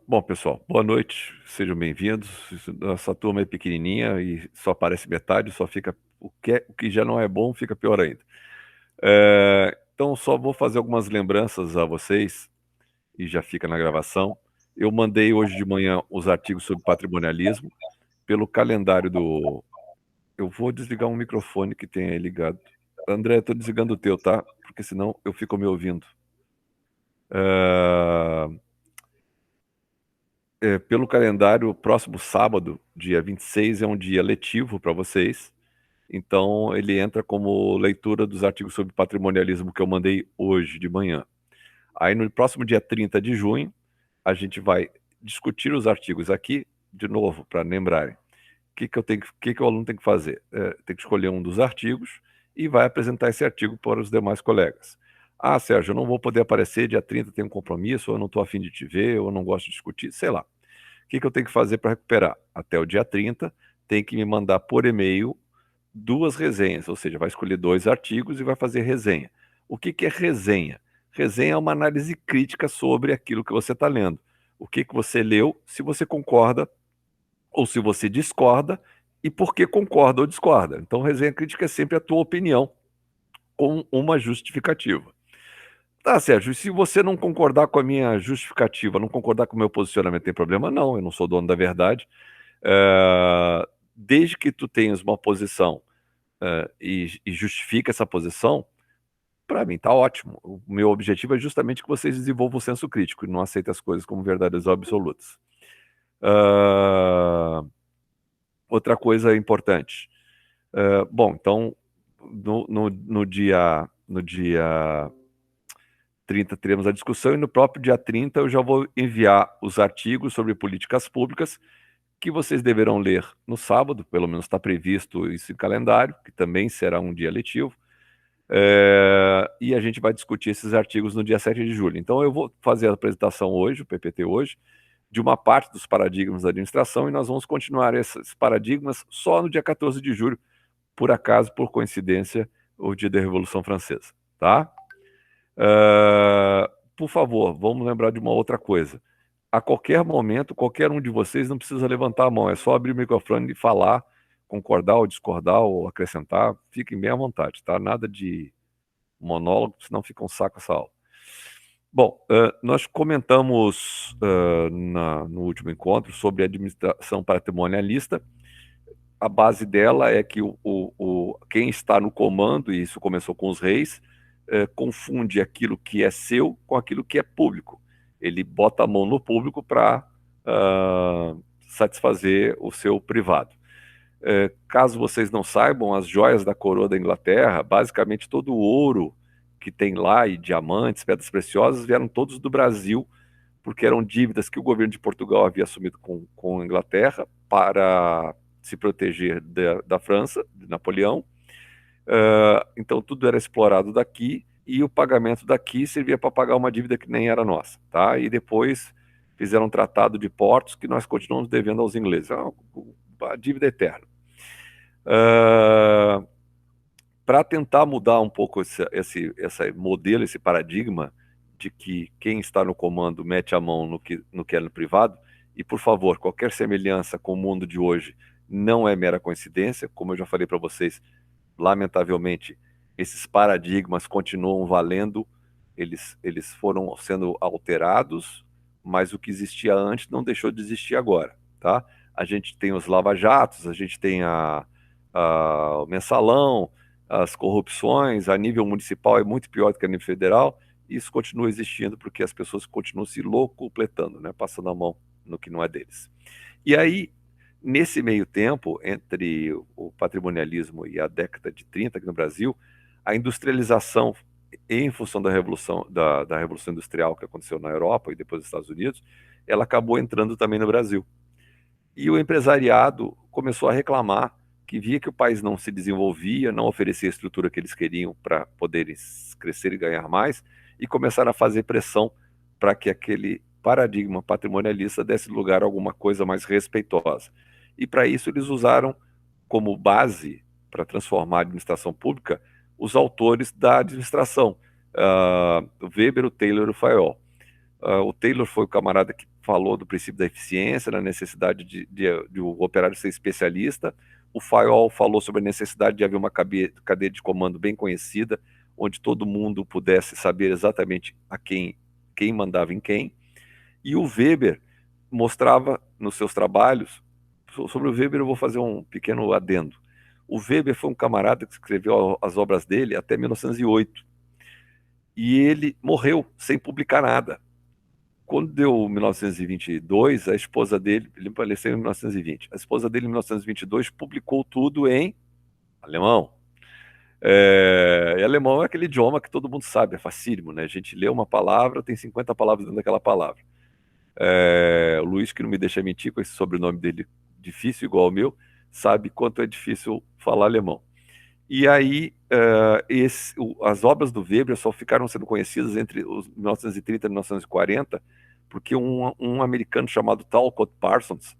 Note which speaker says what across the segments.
Speaker 1: Bom, pessoal, boa noite, sejam bem-vindos. Nossa turma é pequenininha e só aparece metade, só fica o que já não é bom, fica pior ainda. Então, só vou fazer algumas lembranças a vocês e já fica na gravação. Eu mandei hoje de manhã os artigos sobre patrimonialismo pelo calendário do. Eu vou desligar um microfone que tem aí ligado. André, estou desligando o teu, tá? Porque senão eu fico me ouvindo. Ah, Pelo calendário, o próximo sábado, dia 26, é um dia letivo para vocês. Então, ele entra como leitura dos artigos sobre patrimonialismo que eu mandei hoje de manhã. Aí, no próximo dia 30 de junho, a gente vai discutir os artigos aqui, de novo, para lembrarem. O que o aluno tem que fazer? Tem que escolher um dos artigos e vai apresentar esse artigo para os demais colegas. Ah, Sérgio, eu não vou poder aparecer, dia 30 tem um compromisso, ou eu não estou afim de te ver, ou eu não gosto de discutir, sei lá. O que eu tenho que fazer para recuperar? Até o dia 30, tem que me mandar por e-mail duas resenhas, ou seja, vai escolher dois artigos e vai fazer resenha. O que é resenha? Resenha é uma análise crítica sobre aquilo que você está lendo. O que você leu, se você concorda ou se você discorda e por que concorda ou discorda. Então, resenha crítica é sempre a tua opinião com uma justificativa. Tá, Sérgio, e se você não concordar com a minha justificativa, não concordar com o meu posicionamento, tem problema? Não, eu não sou dono da verdade. Desde que tu tenhas uma posição e justifique essa posição, para mim tá ótimo. O meu objetivo é justamente que vocês desenvolvam o senso crítico e não aceitem as coisas como verdades absolutas. Uh, Outra coisa importante. Bom, então, no dia 30 teremos a discussão e no próprio dia 30 eu já vou enviar os artigos sobre políticas públicas que vocês deverão ler no sábado, pelo menos está previsto isso em calendário, que também será um dia letivo, e a gente vai discutir esses artigos no dia 7 de julho. Então eu vou fazer a apresentação hoje, o PPT hoje, de uma parte dos paradigmas da administração e nós vamos continuar esses paradigmas só no dia 14 de julho, por acaso, por coincidência, o dia da Revolução Francesa, tá? Por favor, vamos lembrar de uma outra coisa. A qualquer momento, qualquer um de vocês não precisa levantar a mão, é só abrir o microfone e falar, concordar ou discordar ou acrescentar, fiquem bem à vontade, tá? Nada de monólogo, senão fica um saco essa aula. Bom, nós comentamos no último encontro sobre a administração patrimonialista. A base dela é que quem está no comando, e isso começou com os reis, confunde aquilo que é seu com aquilo que é público. Ele bota a mão no público para satisfazer o seu privado. Caso vocês não saibam, as joias da coroa da Inglaterra, basicamente todo o ouro que tem lá, e diamantes, pedras preciosas, vieram todos do Brasil, porque eram dívidas que o governo de Portugal havia assumido com a Inglaterra para se proteger da França, de Napoleão. Então tudo era explorado daqui e o pagamento daqui servia para pagar uma dívida que nem era nossa, tá? E depois fizeram um tratado de portos que nós continuamos devendo aos ingleses. É uma dívida eterna. Para tentar mudar um pouco esse modelo, esse paradigma de que quem está no comando mete a mão no que é no privado, e por favor, qualquer semelhança com o mundo de hoje não é mera coincidência, como eu já falei para vocês, lamentavelmente, esses paradigmas continuam valendo, eles foram sendo alterados, mas o que existia antes não deixou de existir agora, tá? A gente tem os lava-jatos, a gente tem o mensalão, as corrupções a nível municipal é muito pior do que a nível federal, e isso continua existindo porque as pessoas continuam se locupletando, né? Passando a mão no que não é deles. E aí, nesse meio tempo, entre o patrimonialismo e a década de 30 aqui no Brasil, a industrialização, em função da revolução, da revolução industrial que aconteceu na Europa e depois nos Estados Unidos, ela acabou entrando também no Brasil. E o empresariado começou a reclamar que via que o país não se desenvolvia, não oferecia a estrutura que eles queriam para poderem crescer e ganhar mais, e começaram a fazer pressão para que aquele paradigma patrimonialista desse lugar a alguma coisa mais respeitosa. E para isso eles usaram como base para transformar a administração pública os autores da administração, Weber, o Taylor e o Fayol. O Taylor foi o camarada que falou do princípio da eficiência, da necessidade de o operário ser especialista. O Fayol falou sobre a necessidade de haver uma cadeia de comando bem conhecida, onde todo mundo pudesse saber exatamente quem mandava em quem. E o Weber mostrava nos seus trabalhos, sobre o Weber eu vou fazer um pequeno adendo. O Weber foi um camarada que escreveu as obras dele até 1908. E ele morreu sem publicar nada. Quando deu 1922, a esposa dele, ele faleceu em 1920, a esposa dele em 1922 publicou tudo em alemão. E alemão é aquele idioma que todo mundo sabe, é facílimo, né? A gente lê uma palavra, tem 50 palavras dentro daquela palavra. O Luiz, que não me deixa mentir com esse sobrenome dele difícil, igual ao meu, sabe quanto é difícil falar alemão. E aí, as obras do Weber só ficaram sendo conhecidas entre os 1930 e 1940, porque um americano chamado Talcott Parsons,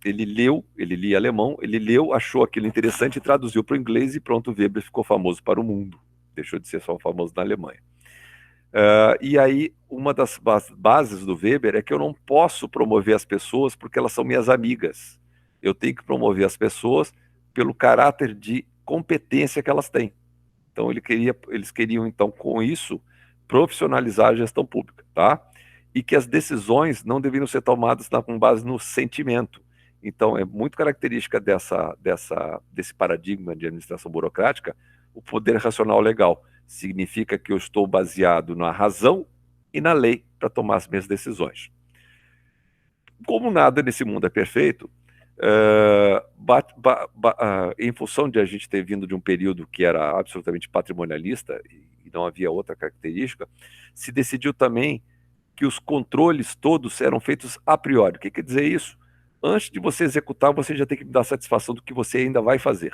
Speaker 1: ele lia alemão, ele leu, achou aquilo interessante, traduziu para o inglês e pronto, o Weber ficou famoso para o mundo. Deixou de ser só famoso na Alemanha. E aí, uma das bases do Weber é que eu não posso promover as pessoas porque elas são minhas amigas. Eu tenho que promover as pessoas pelo caráter de competência que elas têm. Então, eles queriam, então, com isso, profissionalizar a gestão pública, tá? E que as decisões não deveriam ser tomadas com base no sentimento. Então, é muito característica desse paradigma de administração burocrática o poder racional legal. Significa que eu estou baseado na razão e na lei para tomar as minhas decisões. Como nada nesse mundo é perfeito, em função de a gente ter vindo de um período que era absolutamente patrimonialista e não havia outra característica, se decidiu também que os controles todos eram feitos a priori. O que quer dizer isso? Antes de você executar, você já tem que me dar satisfação do que você ainda vai fazer.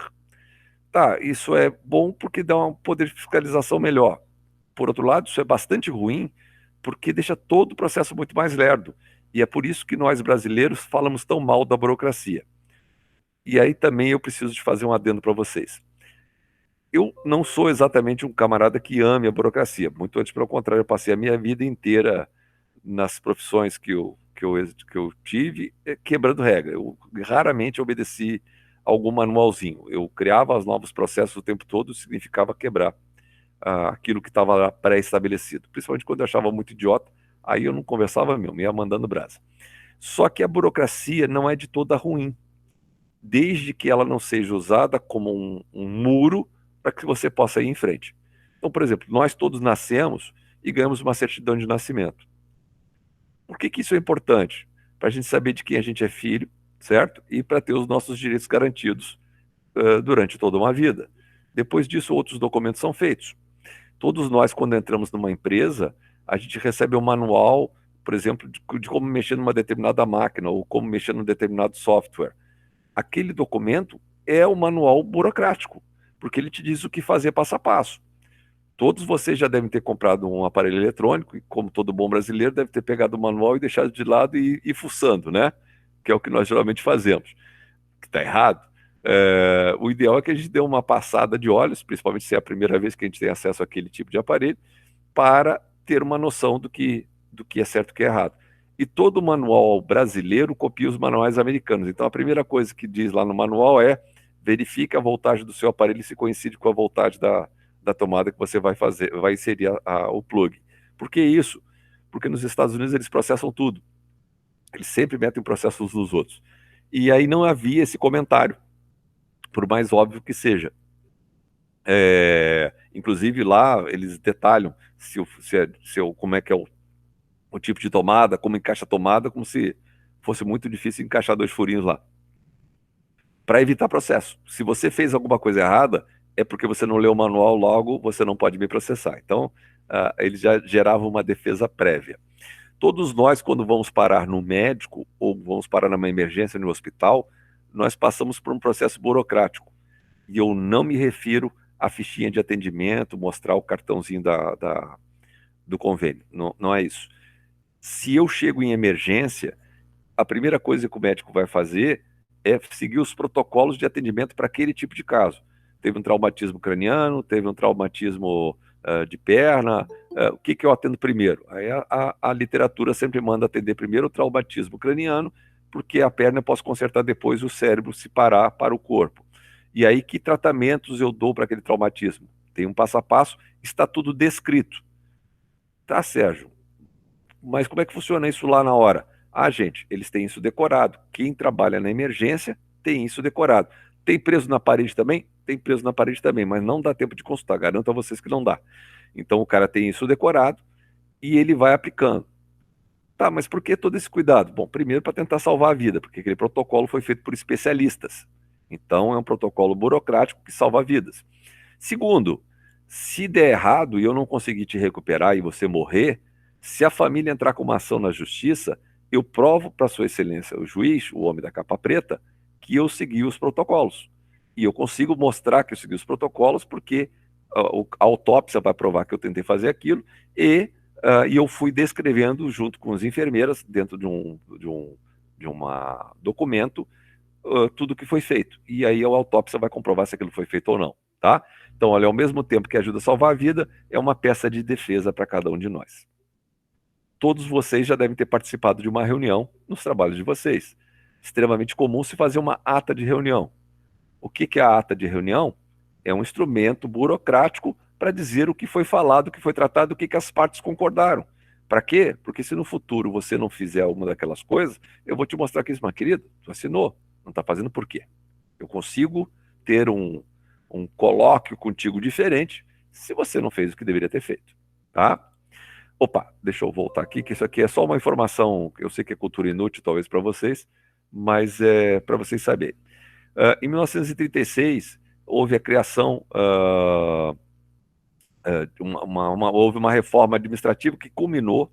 Speaker 1: Tá, isso é bom porque dá um poder de fiscalização melhor. Por outro lado, isso é bastante ruim porque deixa todo o processo muito mais lerdo. E é por isso que nós brasileiros falamos tão mal da burocracia. E aí também eu preciso de fazer um adendo para vocês. Eu não sou exatamente um camarada que ame a burocracia. Muito antes, pelo contrário, eu passei a minha vida inteira nas profissões que eu tive quebrando regra. Eu raramente obedeci algum manualzinho. Eu criava os novos processos o tempo todo, significava quebrar aquilo que estava pré-estabelecido. Principalmente quando eu achava muito idiota, aí eu não conversava mesmo, ia mandando brasa. Só que a burocracia não é de toda ruim, desde que ela não seja usada como um muro para que você possa ir em frente. Então, por exemplo, nós todos nascemos e ganhamos uma certidão de nascimento. Por que isso é importante? Para a gente saber de quem a gente é filho, certo? E para ter os nossos direitos garantidos durante toda uma vida. Depois disso, outros documentos são feitos. Todos nós, quando entramos numa empresa, a gente recebe um manual, por exemplo, de como mexer numa determinada máquina ou como mexer num determinado software. Aquele documento é o manual burocrático, porque ele te diz o que fazer passo a passo. Todos vocês já devem ter comprado um aparelho eletrônico, e como todo bom brasileiro, deve ter pegado o manual e deixado de lado e ir fuçando, né? Que é o que nós geralmente fazemos, que está errado. O ideal é que a gente dê uma passada de olhos, principalmente se é a primeira vez que a gente tem acesso àquele tipo de aparelho, para ter uma noção do que é certo e o que é errado. E todo manual brasileiro copia os manuais americanos. Então a primeira coisa que diz lá no manual é: verifique a voltagem do seu aparelho se coincide com a voltagem da tomada que você vai inserir o plug. Por que isso? Porque nos Estados Unidos eles processam tudo. Eles sempre metem processos nos outros. E aí não havia esse comentário, por mais óbvio que seja. Inclusive lá eles detalham como é que é o tipo de tomada, como encaixa a tomada, como se fosse muito difícil encaixar dois furinhos lá. Para evitar processo. Se você fez alguma coisa errada, é porque você não leu o manual, logo você não pode me processar. Então, eles já geravam uma defesa prévia. Todos nós, quando vamos parar no médico ou vamos parar numa emergência no hospital, nós passamos por um processo burocrático. E eu não me refiro à fichinha de atendimento, mostrar o cartãozinho do convênio. Não, não é isso. Se eu chego em emergência, a primeira coisa que o médico vai fazer é seguir os protocolos de atendimento para aquele tipo de caso. Teve um traumatismo craniano, teve um traumatismo de perna, o que eu atendo primeiro? Aí a literatura sempre manda atender primeiro o traumatismo craniano, porque a perna eu posso consertar depois, o cérebro se parar para o corpo. E aí, que tratamentos eu dou para aquele traumatismo? Tem um passo a passo, está tudo descrito. Tá, Sérgio, mas como é que funciona isso lá na hora? Ah, gente, eles têm isso decorado. Quem trabalha na emergência tem isso decorado. Tem preso na parede também? Tem preso na parede também, mas não dá tempo de consultar, garanto a vocês que não dá. Então o cara tem isso decorado e ele vai aplicando. Tá, mas por que todo esse cuidado? Bom, primeiro para tentar salvar a vida, porque aquele protocolo foi feito por especialistas. Então é um protocolo burocrático que salva vidas. Segundo, se der errado e eu não conseguir te recuperar e você morrer, se a família entrar com uma ação na justiça, eu provo para Sua Excelência, o juiz, o homem da capa preta, que eu segui os protocolos. E eu consigo mostrar que eu segui os protocolos porque a autópsia vai provar que eu tentei fazer aquilo e eu fui descrevendo junto com as enfermeiras, dentro de uma documento, tudo que foi feito. E aí a autópsia vai comprovar se aquilo foi feito ou não, tá? Então, olha, ao mesmo tempo que ajuda a salvar a vida, é uma peça de defesa para cada um de nós. Todos vocês já devem ter participado de uma reunião nos trabalhos de vocês. Extremamente comum se fazer uma ata de reunião. O que é a ata de reunião? É um instrumento burocrático para dizer o que foi falado, o que foi tratado, o que as partes concordaram. Para quê? Porque se no futuro você não fizer alguma daquelas coisas, eu vou te mostrar que isso, mas querido, tu assinou, não está fazendo por quê? Eu consigo ter um colóquio contigo diferente se você não fez o que deveria ter feito, tá? Opa, deixa eu voltar aqui, que isso aqui é só uma informação, eu sei que é cultura inútil talvez para vocês, mas é para vocês saberem. Em 1936, houve a criação, houve uma reforma administrativa que culminou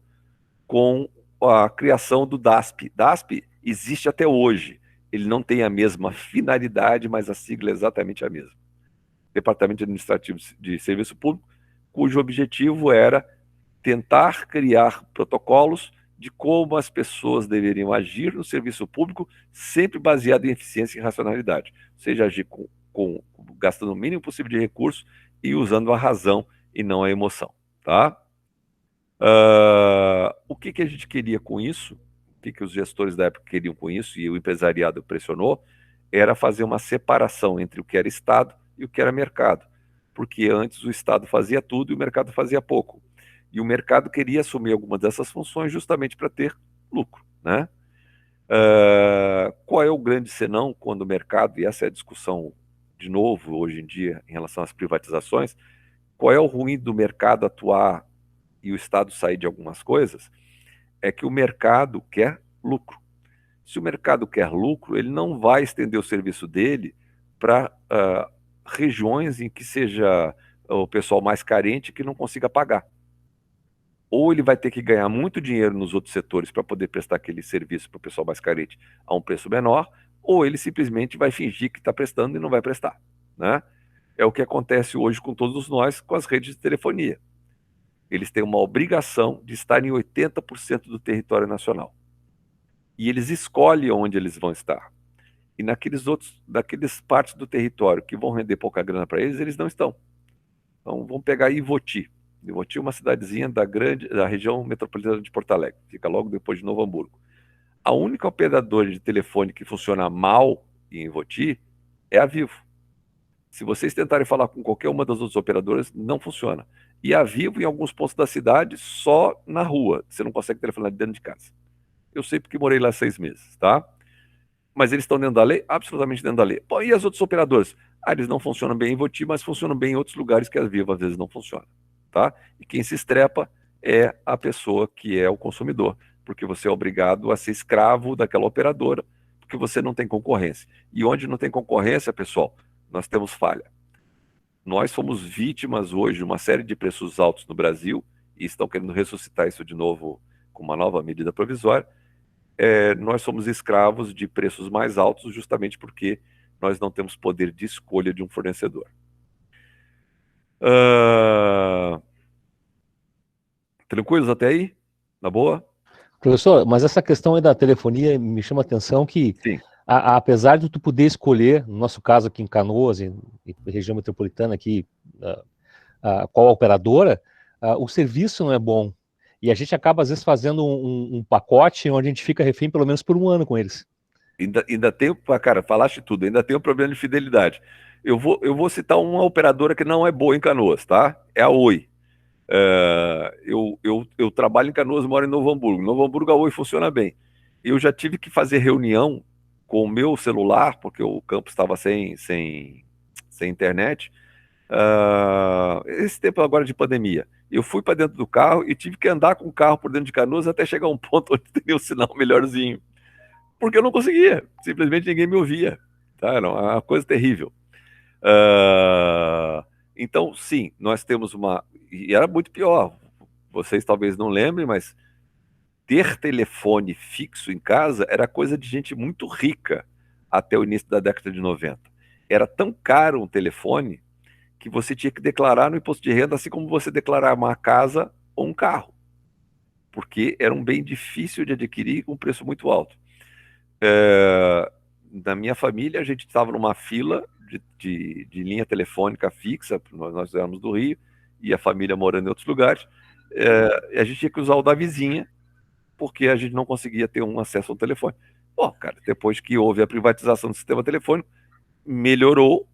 Speaker 1: com a criação do DASP. DASP existe até hoje. Ele não tem a mesma finalidade, mas a sigla é exatamente a mesma. Departamento Administrativo de Serviço Público, cujo objetivo era tentar criar protocolos de como as pessoas deveriam agir no serviço público, sempre baseado em eficiência e racionalidade. Ou seja, agir gastando o mínimo possível de recursos e usando a razão e não a emoção. Tá? O que a gente queria com isso, o que os gestores da época queriam com isso, e o empresariado pressionou, era fazer uma separação entre o que era Estado e o que era mercado. Porque antes o Estado fazia tudo e o mercado fazia pouco. E o mercado queria assumir algumas dessas funções justamente para ter lucro, né? Qual é o grande senão quando o mercado, e essa é a discussão de novo hoje em dia em relação às privatizações, qual é o ruim do mercado atuar e o Estado sair de algumas coisas? É que o mercado quer lucro. Se o mercado quer lucro, ele não vai estender o serviço dele para regiões em que seja o pessoal mais carente que não consiga pagar. Ou ele vai ter que ganhar muito dinheiro nos outros setores para poder prestar aquele serviço para o pessoal mais carente a um preço menor, ou ele simplesmente vai fingir que está prestando e não vai prestar, né? É o que acontece hoje com todos nós com as redes de telefonia. Eles têm uma obrigação de estar em 80% do território nacional. E eles escolhem onde eles vão estar. E daqueles partes do território que vão render pouca grana para eles, eles não estão. Então vamos pegar Ivoti. Ivoti é uma cidadezinha da região metropolitana de Porto Alegre, fica logo depois de Novo Hamburgo. A única operadora de telefone que funciona mal em Ivoti é a Vivo. Se vocês tentarem falar com qualquer uma das outras operadoras, não funciona. E a Vivo, em alguns pontos da cidade, só na rua. Você não consegue telefonar dentro de casa. Eu sei porque morei lá 6 meses, tá? Mas eles estão dentro da lei? Absolutamente dentro da lei. Bom, e as outras operadoras? Eles não funcionam bem em Ivoti, mas funcionam bem em outros lugares que a Vivo às vezes não funciona. Tá? E quem se estrepa é a pessoa que é o consumidor, porque você é obrigado a ser escravo daquela operadora, porque você não tem concorrência. E onde não tem concorrência, pessoal, nós temos falha. Nós fomos vítimas hoje de uma série de preços altos no Brasil, e estão querendo ressuscitar isso de novo com uma nova medida provisória. Nós somos escravos de preços mais altos justamente porque nós não temos poder de escolha de um fornecedor. Tranquilos até aí? Na boa?
Speaker 2: Professor, mas essa questão aí da telefonia me chama a atenção que, apesar de tu poder escolher, no nosso caso aqui em Canoas, em região metropolitana aqui, qual a operadora, o serviço não é bom. E a gente acaba, às vezes, fazendo um pacote onde a gente fica refém pelo menos por um ano com eles.
Speaker 1: Ainda tem, cara, falaste tudo, ainda tem um problema de fidelidade. Eu vou citar uma operadora que não é boa em Canoas, tá? É a Oi. Eu trabalho em Canoas, moro em Novo Hamburgo. Novo Hamburgo, a Oi funciona bem. Eu já tive que fazer reunião com o meu celular, porque o campus estava sem internet. Esse tempo agora de pandemia. Eu fui para dentro do carro e tive que andar com o carro por dentro de Canoas até chegar a um ponto onde teria um sinal melhorzinho. Porque eu não conseguia. Simplesmente ninguém me ouvia. Tá? Era uma coisa terrível. Então, sim, nós temos uma. E era muito pior. Vocês talvez não lembrem, mas ter telefone fixo em casa era coisa de gente muito rica até o início da década de 90. Era tão caro um telefone que você tinha que declarar no imposto de renda, assim como você declarar uma casa ou um carro, porque era um bem difícil de adquirir com um preço muito alto. Na minha família, a gente estava numa fila de linha telefônica fixa, nós éramos do Rio, e a família morando em outros lugares, a gente tinha que usar o da vizinha, porque a gente não conseguia ter um acesso ao telefone. Bom, cara, depois que houve a privatização do sistema telefônico, melhorou,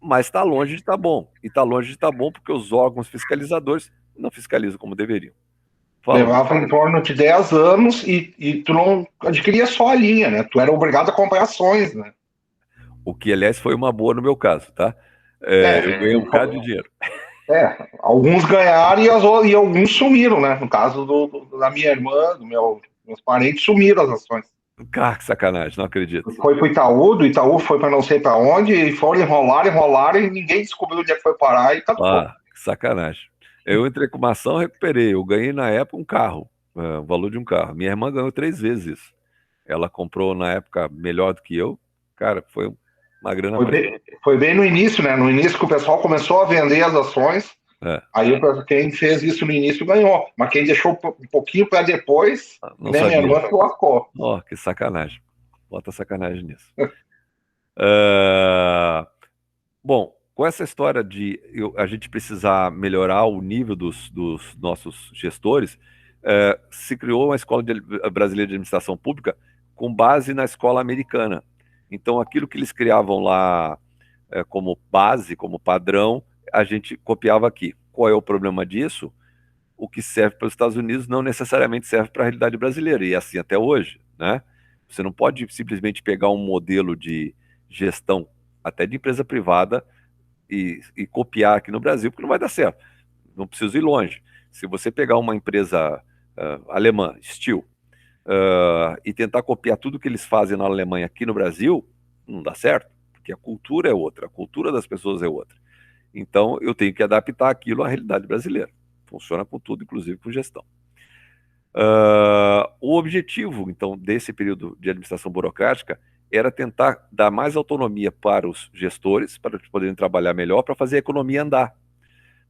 Speaker 1: mas está longe de estar bom. E está longe de estar bom porque os órgãos fiscalizadores não fiscalizam como deveriam. Fala.
Speaker 3: Levava em torno de 10 anos e tu não adquiria só a linha, né? Tu era obrigado a comprar ações, né?
Speaker 1: O que, aliás, foi uma boa no meu caso, tá? Eu ganhei um bocado de dinheiro.
Speaker 3: Alguns ganharam e alguns sumiram, né? No caso da minha irmã, meus parentes sumiram as ações.
Speaker 1: Cara, que sacanagem, não acredito.
Speaker 3: Foi pro Itaú, do Itaú foi para não sei para onde, e foram enrolar, e ninguém descobriu onde é que foi parar e caducou.
Speaker 1: Que sacanagem. Eu entrei com uma ação, recuperei. Eu ganhei na época um carro, o valor de um carro. Minha irmã ganhou 3 vezes isso. Ela comprou na época melhor do que eu. Cara, foi uma grana.
Speaker 3: Foi bem no início, né? No início que o pessoal começou a vender as ações. Aí quem fez isso no início ganhou. Mas quem deixou um pouquinho para depois, nem minha irmã se lascou.
Speaker 1: Que sacanagem. Bota sacanagem nisso. Bom, com essa história de a gente precisar melhorar o nível dos nossos gestores, se criou uma escola brasileira de administração pública com base na escola americana. Então, aquilo que eles criavam lá como base, como padrão, a gente copiava aqui. Qual é o problema disso? O que serve para os Estados Unidos não necessariamente serve para a realidade brasileira, e assim até hoje, né? Você não pode simplesmente pegar um modelo de gestão, até de empresa privada, e copiar aqui no Brasil, porque não vai dar certo. Não preciso ir longe. Se você pegar uma empresa alemã, Steel, e tentar copiar tudo que eles fazem na Alemanha aqui no Brasil, não dá certo, porque a cultura é outra, a cultura das pessoas é outra. Então, eu tenho que adaptar aquilo à realidade brasileira. Funciona com tudo, inclusive com gestão. O objetivo, então, desse período de administração burocrática era tentar dar mais autonomia para os gestores, para eles poderem trabalhar melhor, para fazer a economia andar.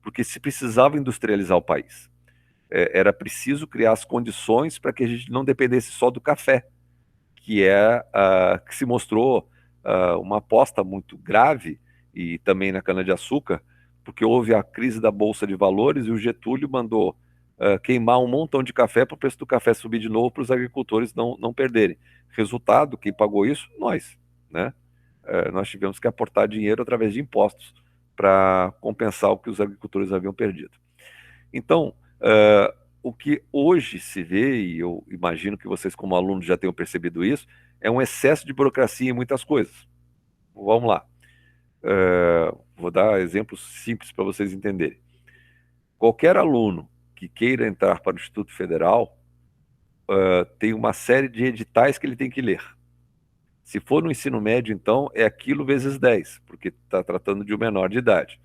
Speaker 1: Porque se precisava industrializar o país. Era preciso criar as condições para que a gente não dependesse só do café, que se mostrou uma aposta muito grave, e também na cana-de-açúcar, porque houve a crise da Bolsa de Valores e o Getúlio mandou queimar um montão de café para o preço do café subir de novo para os agricultores não perderem. Resultado, quem pagou isso? Nós, né? Nós tivemos que aportar dinheiro através de impostos para compensar o que os agricultores haviam perdido. Então, o que hoje se vê, e eu imagino que vocês como alunos já tenham percebido isso, é um excesso de burocracia em muitas coisas. Vamos lá. Vou dar exemplos simples para vocês entenderem. Qualquer aluno que queira entrar para o Instituto Federal tem uma série de editais que ele tem que ler. Se for no ensino médio, então, é aquilo vezes 10, porque está tratando de um menor de idade.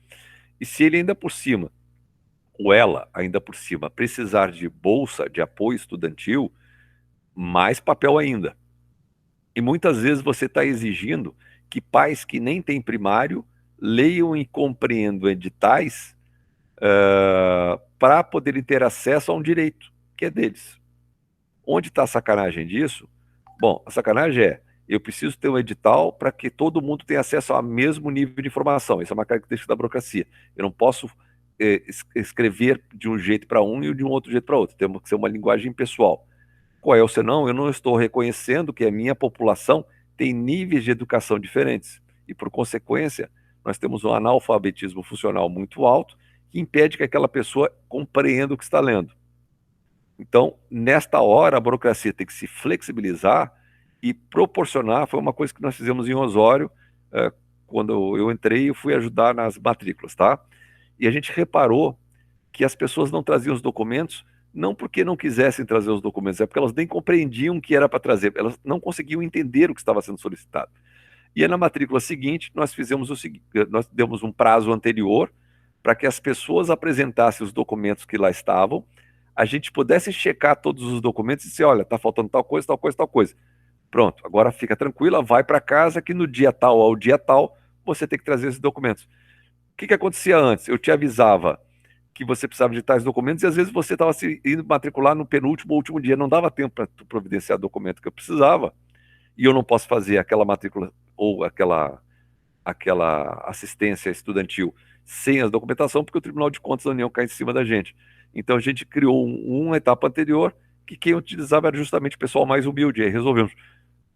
Speaker 1: E se ele ainda por cima, ou ela ainda por cima, precisar de bolsa, de apoio estudantil, mais papel ainda. E muitas vezes você está exigindo que pais que nem têm primário leiam e compreendam editais para poderem ter acesso a um direito que é deles. Onde está a sacanagem disso? Bom, a sacanagem eu preciso ter um edital para que todo mundo tenha acesso ao mesmo nível de informação. Isso é uma característica da burocracia. Eu não posso escrever de um jeito para um e de um outro jeito para outro. Temos que ser uma linguagem pessoal. Qual é o senão? Eu não estou reconhecendo que a minha população tem níveis de educação diferentes. E, por consequência, nós temos um analfabetismo funcional muito alto que impede que aquela pessoa compreenda o que está lendo. Então, nesta hora, a burocracia tem que se flexibilizar e proporcionar. Foi uma coisa que nós fizemos em Osório, quando eu entrei, eu fui ajudar nas matrículas, tá? E a gente reparou que as pessoas não traziam os documentos, não porque não quisessem trazer os documentos, é porque elas nem compreendiam o que era para trazer, elas não conseguiam entender o que estava sendo solicitado. E aí, na matrícula seguinte, nós fizemos o seguinte, nós demos um prazo anterior para que as pessoas apresentassem os documentos que lá estavam, a gente pudesse checar todos os documentos e dizer, olha, está faltando tal coisa, tal coisa, tal coisa. Pronto, agora fica tranquila, vai para casa que no dia tal ao dia tal você tem que trazer esses documentos. O que acontecia antes? Eu te avisava que você precisava de tais documentos e às vezes você estava se indo matricular no penúltimo ou último dia, não dava tempo para providenciar o documento que eu precisava e eu não posso fazer aquela matrícula ou aquela assistência estudantil sem a documentação porque o Tribunal de Contas da União cai em cima da gente. Então a gente criou uma etapa anterior que quem utilizava era justamente o pessoal mais humilde, aí resolvemos.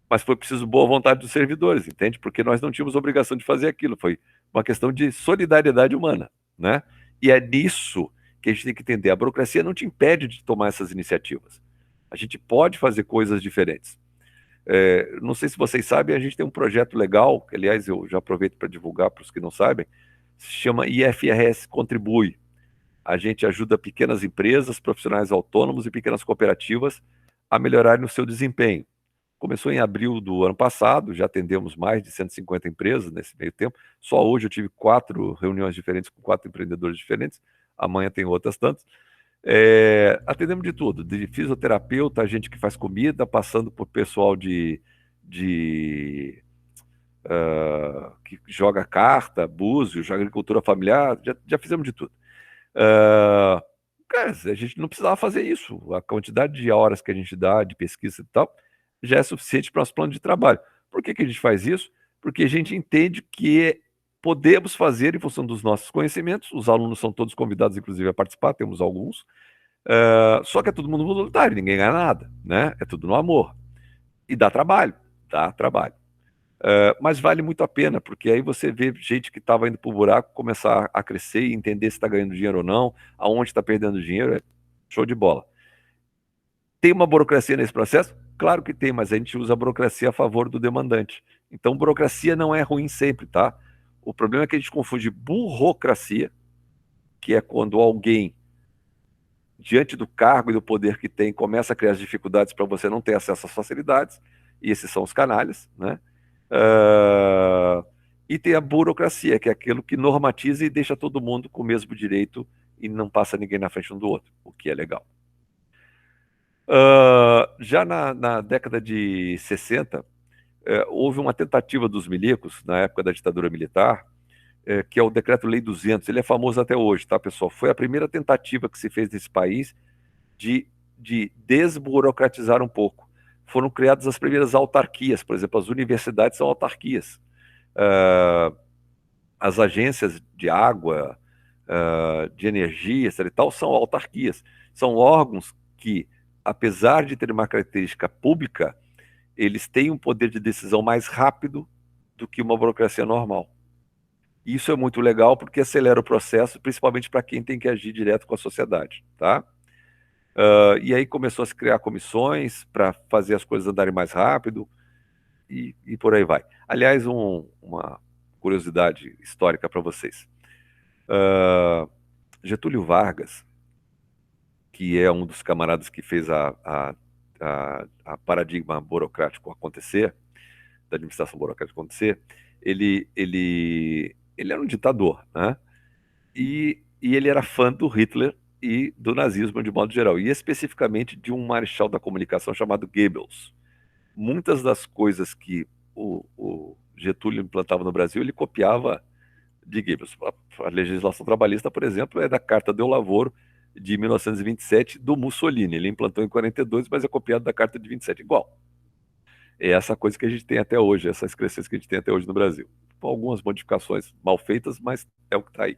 Speaker 1: Mas foi preciso boa vontade dos servidores, entende? Porque nós não tínhamos obrigação de fazer aquilo, foi uma questão de solidariedade humana, né? E é nisso que a gente tem que entender. A burocracia não te impede de tomar essas iniciativas. A gente pode fazer coisas diferentes. Não sei se vocês sabem, a gente tem um projeto legal, que, aliás, eu já aproveito para divulgar para os que não sabem, se chama IFRS Contribui. A gente ajuda pequenas empresas, profissionais autônomos e pequenas cooperativas a melhorarem o seu desempenho. Começou em abril do ano passado, já atendemos mais de 150 empresas nesse meio tempo. Só hoje eu tive 4 reuniões diferentes com 4 empreendedores diferentes. Amanhã tem outras tantas. Atendemos de tudo, de fisioterapeuta, gente que faz comida, passando por pessoal que joga carta, búzios, agricultura familiar, já fizemos de tudo. Cara, a gente não precisava fazer isso. A quantidade de horas que a gente dá de pesquisa e tal já é suficiente para o nosso plano de trabalho. Por que a gente faz isso? Porque a gente entende que podemos fazer em função dos nossos conhecimentos. Os alunos são todos convidados, inclusive, a participar, temos alguns. Só que é todo mundo voluntário, ninguém ganha nada, né? É tudo no amor. E dá trabalho, dá trabalho. Mas vale muito a pena, porque aí você vê gente que estava indo para o buraco começar a crescer e entender se está ganhando dinheiro ou não, aonde está perdendo dinheiro, é show de bola. Tem uma burocracia nesse processo? Claro que tem, mas a gente usa a burocracia a favor do demandante. Então, burocracia não é ruim sempre, tá? O problema é que a gente confunde burocracia, que é quando alguém, diante do cargo e do poder que tem, começa a criar as dificuldades para você não ter acesso às facilidades, e esses são os canalhas, né? E tem a burocracia, que é aquilo que normatiza e deixa todo mundo com o mesmo direito e não passa ninguém na frente um do outro, o que é legal. Já na década de 60, houve uma tentativa dos milicos, na época da ditadura militar, que é o Decreto-Lei 200. Ele é famoso até hoje, tá, pessoal? Foi a primeira tentativa que se fez nesse país de desburocratizar um pouco. Foram criadas as primeiras autarquias, por exemplo, as universidades são autarquias. As agências de água, de energia, etc. e tal, são autarquias. São órgãos que, apesar de ter uma característica pública, eles têm um poder de decisão mais rápido do que uma burocracia normal. Isso é muito legal porque acelera o processo, principalmente para quem tem que agir direto com a sociedade, tá? E aí começou a se criar comissões para fazer as coisas andarem mais rápido e por aí vai. Aliás, uma curiosidade histórica para vocês. Getúlio Vargas, que é um dos camaradas que fez a paradigma burocrático acontecer, da administração burocrática acontecer, ele era um ditador, né? E ele era fã do Hitler e do nazismo de modo geral, e especificamente de um marechal da comunicação chamado Goebbels. Muitas das coisas que o Getúlio implantava no Brasil, ele copiava de Goebbels. A legislação trabalhista, por exemplo, é da Carta do Lavoro de 1927 do Mussolini. Ele implantou em 42, mas é copiado da Carta de 27, igual. É essa coisa que a gente tem até hoje, essas crescentes que a gente tem até hoje no Brasil. Com algumas modificações mal feitas, mas é o que está aí.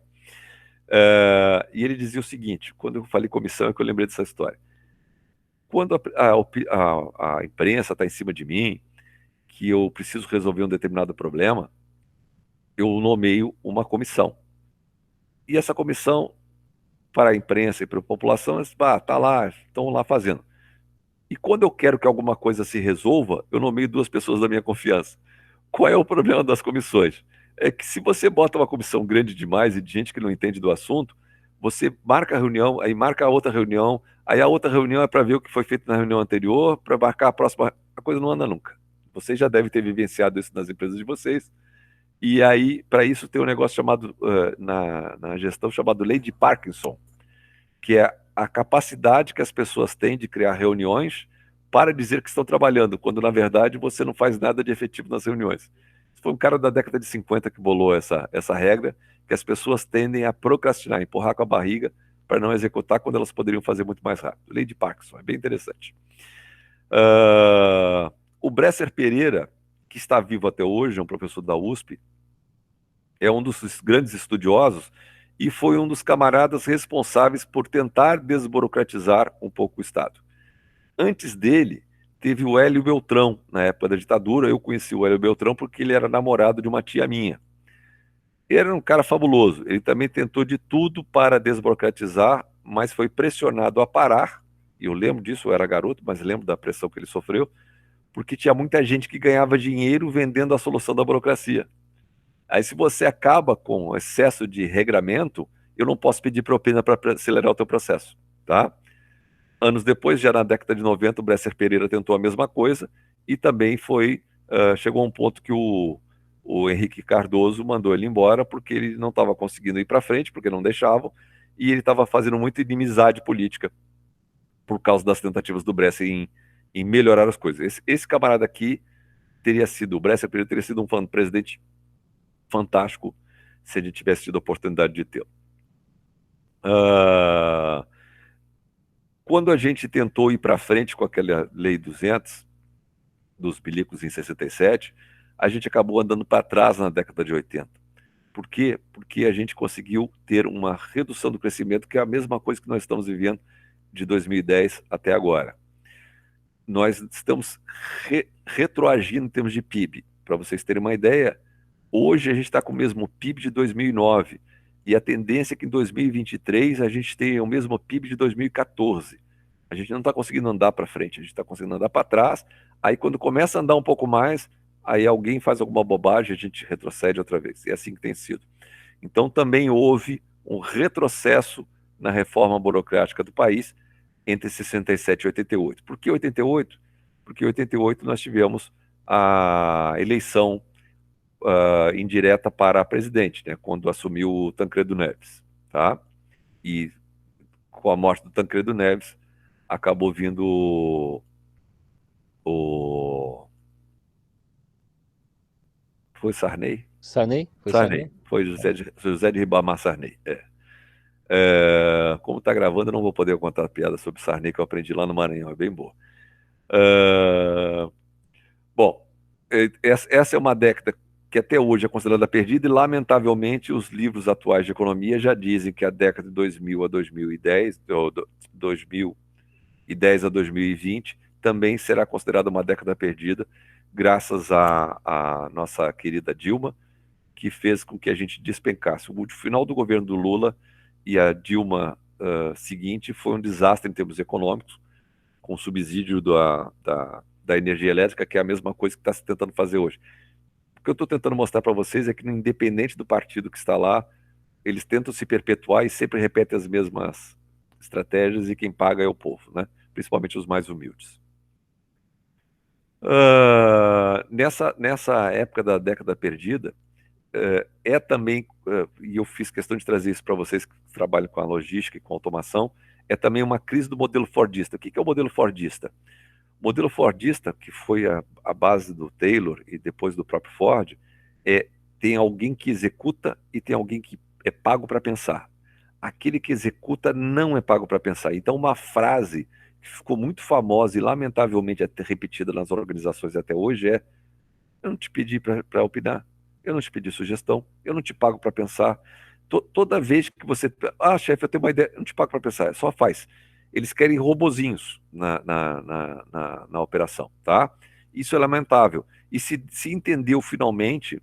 Speaker 1: E ele dizia o seguinte, quando eu falei comissão é que eu lembrei dessa história. Quando a imprensa está em cima de mim, que eu preciso resolver um determinado problema, eu nomeio uma comissão. E essa comissão, para a imprensa e para a população, está lá, estão lá fazendo. E quando eu quero que alguma coisa se resolva, eu nomeio 2 pessoas da minha confiança. Qual é o problema das comissões? É que se você bota uma comissão grande demais e de gente que não entende do assunto, você marca a reunião, aí marca a outra reunião, aí a outra reunião é para ver o que foi feito na reunião anterior, para marcar a próxima. A coisa não anda nunca. Vocês já devem ter vivenciado isso nas empresas de vocês. E aí, para isso, tem um negócio chamado, na gestão, chamado Lei de Parkinson, que é a capacidade que as pessoas têm de criar reuniões para dizer que estão trabalhando, quando, na verdade, você não faz nada de efetivo nas reuniões. Foi um cara da década de 50 que bolou essa regra, que as pessoas tendem a procrastinar, empurrar com a barriga para não executar quando elas poderiam fazer muito mais rápido. Lei de Parkinson, é bem interessante. O Bresser Pereira, que está vivo até hoje, é um professor da USP, é um dos grandes estudiosos e foi um dos camaradas responsáveis por tentar desburocratizar um pouco o Estado. Antes dele, teve o Hélio Beltrão, na época da ditadura. Eu conheci o Hélio Beltrão porque ele era namorado de uma tia minha. Ele era um cara fabuloso. Ele também tentou de tudo para desburocratizar, mas foi pressionado a parar. E eu lembro disso, eu era garoto, mas lembro da pressão que ele sofreu, porque tinha muita gente que ganhava dinheiro vendendo a solução da burocracia. Aí, se você acaba com excesso de regramento, eu não posso pedir propina para acelerar o teu processo, tá? Anos depois, já na década de 90, o Bresser Pereira tentou a mesma coisa e também chegou a um ponto que o Henrique Cardoso mandou ele embora porque ele não estava conseguindo ir para frente, porque não deixavam, e ele estava fazendo muita inimizade política por causa das tentativas do Bresser em melhorar as coisas. Esse camarada aqui o Bresser Pereira teria sido um presidente fantástico se a gente tivesse tido a oportunidade de tê-lo. Quando a gente tentou ir para frente com aquela Lei 200, dos bilicos em 67, a gente acabou andando para trás na década de 80. Por quê? Porque a gente conseguiu ter uma redução do crescimento, que é a mesma coisa que nós estamos vivendo de 2010 até agora. Nós estamos retroagindo em termos de PIB. Para vocês terem uma ideia, hoje a gente está com o mesmo PIB de 2009 e a tendência é que em 2023 a gente tenha o mesmo PIB de 2014. A gente não está conseguindo andar para frente, a gente está conseguindo andar para trás. Aí quando começa a andar um pouco mais, aí alguém faz alguma bobagem, a gente retrocede outra vez. E é assim que tem sido. Então também houve um retrocesso na reforma burocrática do país entre 67 e 88. Por que 88? Porque em 88 nós tivemos a eleição indireta para presidente, né, quando assumiu o Tancredo Neves, tá? E com a morte do Tancredo Neves, acabou vindo foi Sarney?
Speaker 2: Sarney?
Speaker 1: Sarney. Foi José de Ribamar Sarney. Como está gravando, eu não vou poder contar a piada sobre Sarney que eu aprendi lá no Maranhão, é bem boa. Bom, essa é uma década que até hoje é considerada perdida e, lamentavelmente, os livros atuais de economia já dizem que a década de 2000 a 2010, ou 2010 a 2020, também será considerada uma década perdida, graças à nossa querida Dilma, que fez com que a gente despencasse. O final do governo do Lula e a Dilma seguinte foi um desastre em termos econômicos, com o subsídio da energia elétrica, que é a mesma coisa que está se tentando fazer hoje. O que eu estou tentando mostrar para vocês é que, independente do partido que está lá, eles tentam se perpetuar e sempre repetem as mesmas estratégias, e quem paga é o povo, né? Principalmente os mais humildes. Nessa época da década perdida, também, e eu fiz questão de trazer isso para vocês que trabalham com a logística e com a automação, é também uma crise do modelo fordista. O que é o modelo fordista? O modelo fordista, que foi a base do Taylor e depois do próprio Ford, tem alguém que executa e tem alguém que é pago para pensar. Aquele que executa não é pago para pensar. Então, uma frase que ficou muito famosa e lamentavelmente até repetida nas organizações até hoje é: eu não te pedi para opinar, eu não te pedi sugestão, eu não te pago para pensar, Toda vez que você... Ah, chefe, eu tenho uma ideia. Não te pago para pensar, só faz. Eles querem robozinhos na operação, tá? Isso é lamentável. E se entendeu finalmente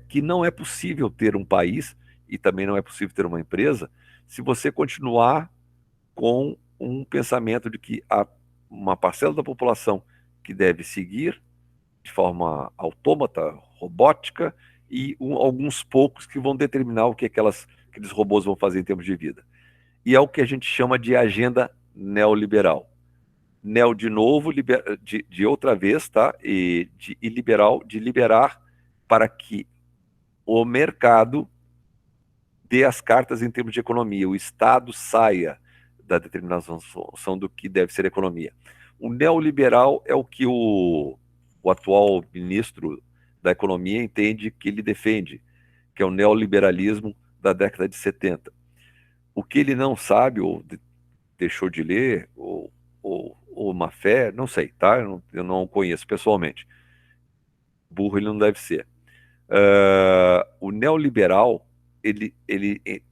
Speaker 1: que não é possível ter um país e também não é possível ter uma empresa se você continuar com um pensamento de que há uma parcela da população que deve seguir de forma autômata, robótica, e alguns poucos que vão determinar o que aqueles robôs vão fazer em termos de vida. E é o que a gente chama de agenda neoliberal. Neo de novo, de outra vez, tá? E liberal, de liberar para que o mercado dê as cartas em termos de economia, o Estado saia da determinação do que deve ser economia. O neoliberal é o que o atual ministro da Economia entende que ele defende, que é o neoliberalismo da década de 70. O que ele não sabe, ou deixou de ler, ou má fé, não sei, tá? Eu não conheço pessoalmente. Burro ele não deve ser. O neoliberal, ele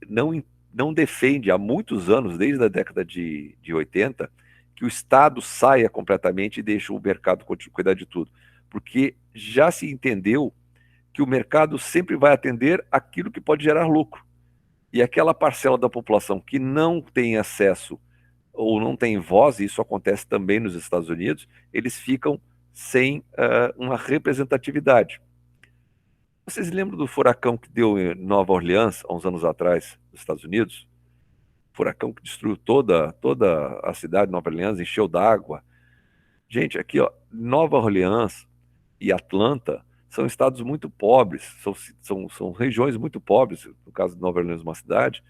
Speaker 1: não defende há muitos anos, desde a década de 80, que o Estado saia completamente e deixe o mercado cuidar de tudo. Porque já se entendeu que o mercado sempre vai atender aquilo que pode gerar lucro. E aquela parcela da população que não tem acesso ou não tem voz, e isso acontece também nos Estados Unidos, eles ficam sem uma representatividade. Vocês lembram do furacão que deu em Nova Orleans, há uns anos atrás, nos Estados Unidos? Furacão que destruiu toda a cidade de Nova Orleans, encheu d'água. Gente, aqui, ó, Nova Orleans e Atlanta são estados muito pobres, são regiões muito pobres. No caso de Nova Orleans, uma cidade,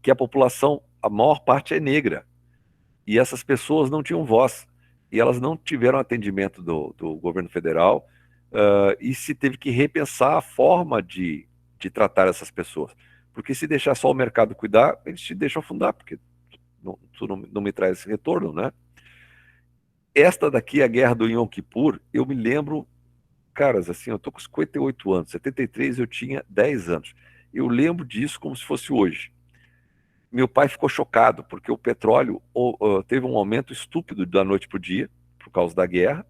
Speaker 1: que a população, a maior parte é negra. E essas pessoas não tinham voz. E elas não tiveram atendimento do governo federal, e se teve que repensar a forma de tratar essas pessoas. Porque se deixar só o mercado cuidar, eles te deixam afundar, porque tu não me traz esse retorno, né? Esta daqui, a guerra do Yom Kippur, eu me lembro, caras, assim, eu tô com 58 anos, 73 eu tinha 10 anos. Eu lembro disso como se fosse hoje. Meu pai ficou chocado, porque o petróleo teve um aumento estúpido da noite para o dia, por causa da guerra,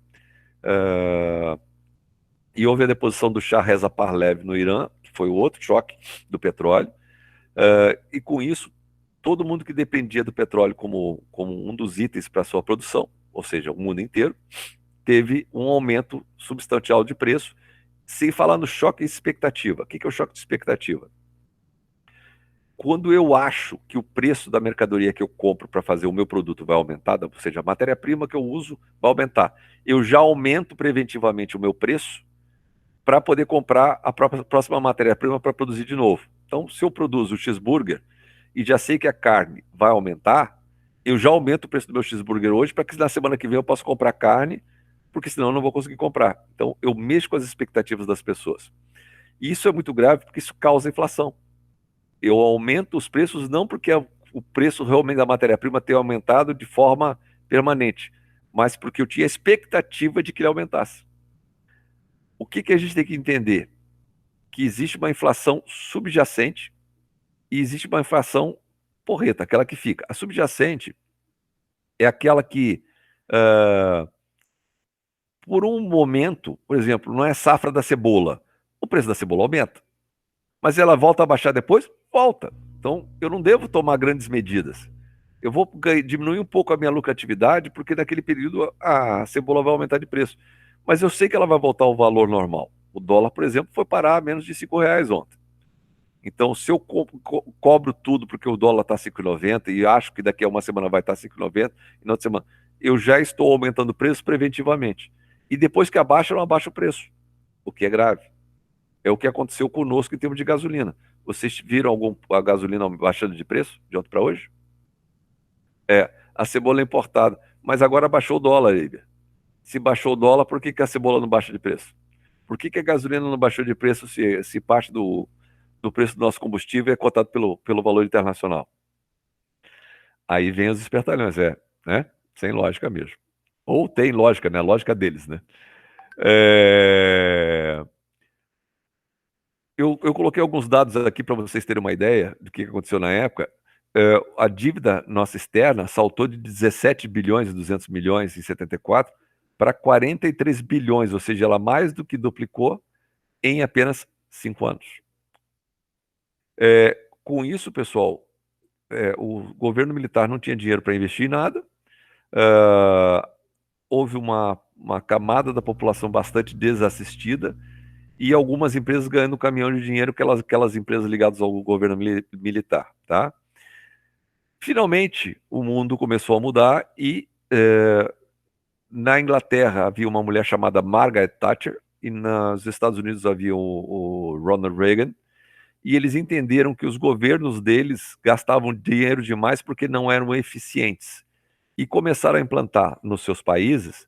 Speaker 1: e houve a deposição do Shah Reza Pahlavi no Irã, que foi o outro choque do petróleo, e com isso, todo mundo que dependia do petróleo como um dos itens para sua produção, ou seja, o mundo inteiro, teve um aumento substancial de preço, sem falar no choque de expectativa. O que é o choque de expectativa? Quando eu acho que o preço da mercadoria que eu compro para fazer o meu produto vai aumentar, ou seja, a matéria-prima que eu uso vai aumentar, eu já aumento preventivamente o meu preço para poder comprar a próxima matéria-prima para produzir de novo. Então, se eu produzo o cheeseburger e já sei que a carne vai aumentar, eu já aumento o preço do meu cheeseburger hoje para que na semana que vem eu possa comprar carne, porque senão eu não vou conseguir comprar. Então, eu mexo com as expectativas das pessoas. E isso é muito grave porque isso causa inflação. Eu aumento os preços não porque o preço realmente da matéria-prima tenha aumentado de forma permanente, mas porque eu tinha expectativa de que ele aumentasse. O que a gente tem que entender? Que existe uma inflação subjacente e existe uma inflação porreta, aquela que fica. A subjacente é aquela que, por um momento, por exemplo, não é safra da cebola, o preço da cebola aumenta, mas ela volta a baixar depois? Volta. Então, eu não devo tomar grandes medidas. Eu vou diminuir um pouco a minha lucratividade, porque naquele período a cebola vai aumentar de preço. Mas eu sei que ela vai voltar ao valor normal. O dólar, por exemplo, foi parar a menos de R$5 ontem. Então, se eu cobro tudo porque o dólar está 5,90 e acho que daqui a uma semana vai estar 5,90, e na outra semana, eu já estou aumentando o preço preventivamente. E depois que abaixa, eu não abaixo o preço, o que é grave. É o que aconteceu conosco em termos de gasolina. Vocês viram a gasolina baixando de preço de ontem para hoje? A cebola é importada. Mas agora baixou o dólar, Lívia. Se baixou o dólar, por que a cebola não baixa de preço? Por que a gasolina não baixou de preço se parte do preço do nosso combustível é cotado pelo valor internacional? Aí vem os espertalhões, né? Sem lógica mesmo. Ou tem lógica, né? Lógica deles, né? Eu coloquei alguns dados aqui para vocês terem uma ideia do que aconteceu na época. A dívida nossa externa saltou de 17 bilhões e 200 milhões em 74 para 43 bilhões, ou seja, ela mais do que duplicou em apenas 5 anos. Com isso, pessoal, o governo militar não tinha dinheiro para investir em nada, houve uma camada da população bastante desassistida e algumas empresas ganhando caminhão de dinheiro, aquelas empresas ligadas ao governo militar, tá? Finalmente, o mundo começou a mudar e na Inglaterra havia uma mulher chamada Margaret Thatcher e nos Estados Unidos havia o Ronald Reagan, e eles entenderam que os governos deles gastavam dinheiro demais porque não eram eficientes e começaram a implantar nos seus países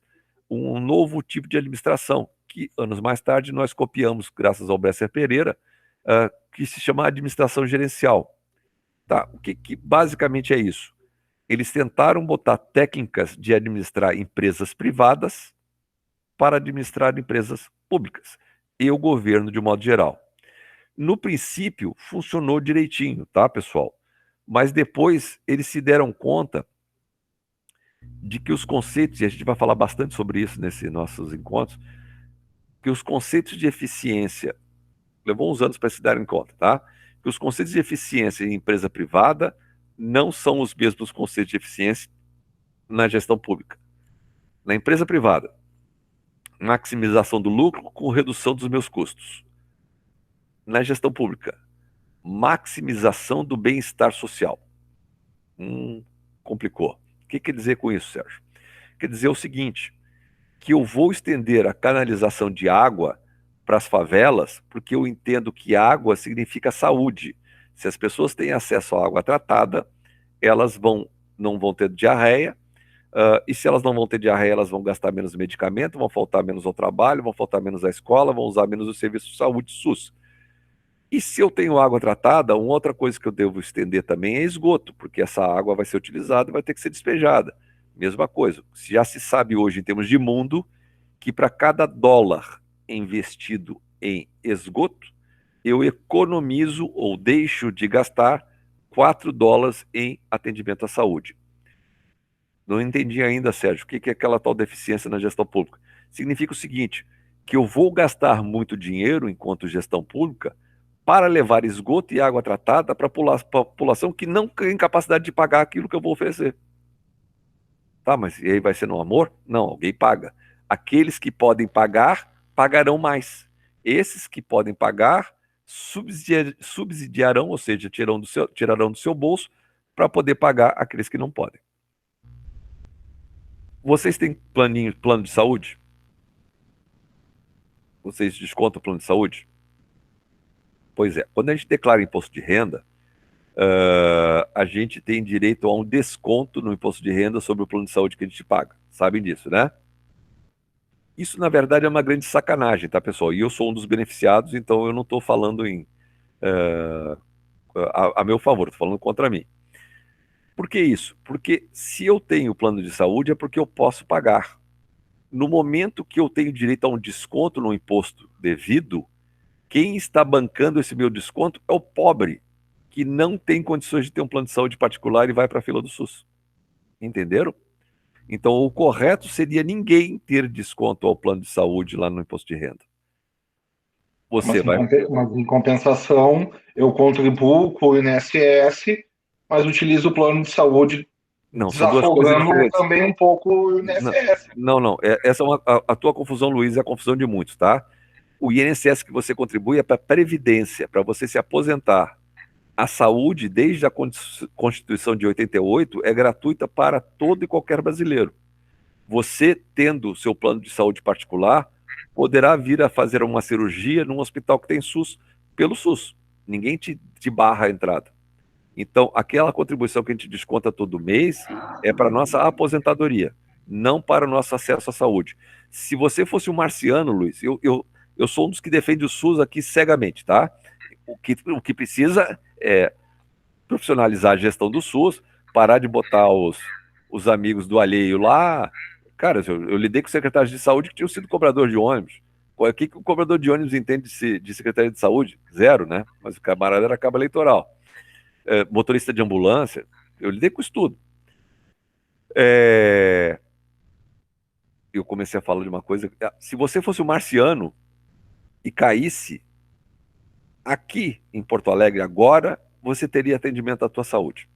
Speaker 1: um novo tipo de administração, que anos mais tarde nós copiamos, graças ao Bresser Pereira, que se chama administração gerencial. Tá? O que basicamente é isso? Eles tentaram botar técnicas de administrar empresas privadas para administrar empresas públicas e o governo de modo geral. No princípio, funcionou direitinho, tá, pessoal? Mas depois eles se deram conta de que os conceitos, e a gente vai falar bastante sobre isso nesses nossos encontros, que os conceitos de eficiência, levou uns anos para se darem conta, tá? Que os conceitos de eficiência em empresa privada não são os mesmos conceitos de eficiência na gestão pública. Na empresa privada, maximização do lucro com redução dos meus custos. Na gestão pública, maximização do bem-estar social. Complicou. O que quer dizer com isso, Sérgio? Quer dizer o seguinte, que eu vou estender a canalização de água para as favelas, porque eu entendo que água significa saúde. Se as pessoas têm acesso à água tratada, elas não vão ter diarreia, e se elas não vão ter diarreia, elas vão gastar menos medicamento, vão faltar menos ao trabalho, vão faltar menos à escola, vão usar menos o serviço de saúde SUS. E se eu tenho água tratada, uma outra coisa que eu devo estender também é esgoto, porque essa água vai ser utilizada e vai ter que ser despejada. Mesma coisa, já se sabe hoje em termos de mundo que para cada dólar investido em esgoto, eu economizo ou deixo de gastar 4 dólares em atendimento à saúde. Não entendi ainda, Sérgio, o que é aquela tal deficiência na gestão pública. Significa o seguinte, que eu vou gastar muito dinheiro enquanto gestão pública para levar esgoto e água tratada para a população que não tem capacidade de pagar aquilo que eu vou oferecer. Tá, mas e aí vai ser no amor? Não, alguém paga. Aqueles que podem pagar, pagarão mais. Esses que podem pagar, subsidiarão, ou seja, tirarão do seu bolso para poder pagar aqueles que não podem. Vocês têm plano de saúde? Vocês descontam o plano de saúde? Pois é, quando a gente declara imposto de renda, a gente tem direito a um desconto no imposto de renda sobre o plano de saúde que a gente paga. Sabem disso, né? Isso, na verdade, é uma grande sacanagem, tá, pessoal? E eu sou um dos beneficiados, então eu não estou falando a meu favor, estou falando contra mim. Por que isso? Porque se eu tenho plano de saúde é porque eu posso pagar. No momento que eu tenho direito a um desconto no imposto devido, quem está bancando esse meu desconto é o pobre, que não tem condições de ter um plano de saúde particular e vai para a fila do SUS. Entenderam? Então, o correto seria ninguém ter desconto ao plano de saúde lá no imposto de renda. Mas
Speaker 3: em compensação, eu contribuo com o INSS, mas utilizo o plano de saúde desafogando também um pouco o INSS.
Speaker 1: Não. Essa é a tua confusão, Luiz, é a confusão de muitos, tá? O INSS que você contribui é para previdência, para você se aposentar. A saúde, desde a Constituição de 88, é gratuita para todo e qualquer brasileiro. Você, tendo seu plano de saúde particular, poderá vir a fazer uma cirurgia num hospital que tem SUS, pelo SUS. Ninguém te barra a entrada. Então, aquela contribuição que a gente desconta todo mês é para a nossa aposentadoria, não para o nosso acesso à saúde. Se você fosse um marciano, Luiz, eu sou um dos que defende o SUS aqui cegamente, tá? O que precisa é profissionalizar a gestão do SUS, parar de botar os amigos do alheio lá. Cara, eu lidei com secretários de saúde que tinham sido cobrador de ônibus. O que o cobrador de ônibus entende de Secretaria de Saúde? Zero, né? Mas o camarada era cabo eleitoral. Motorista de ambulância, eu lidei com isso tudo. Eu comecei a falar de uma coisa. Se você fosse um marciano e caísse aqui em Porto Alegre agora, você teria atendimento à tua saúde.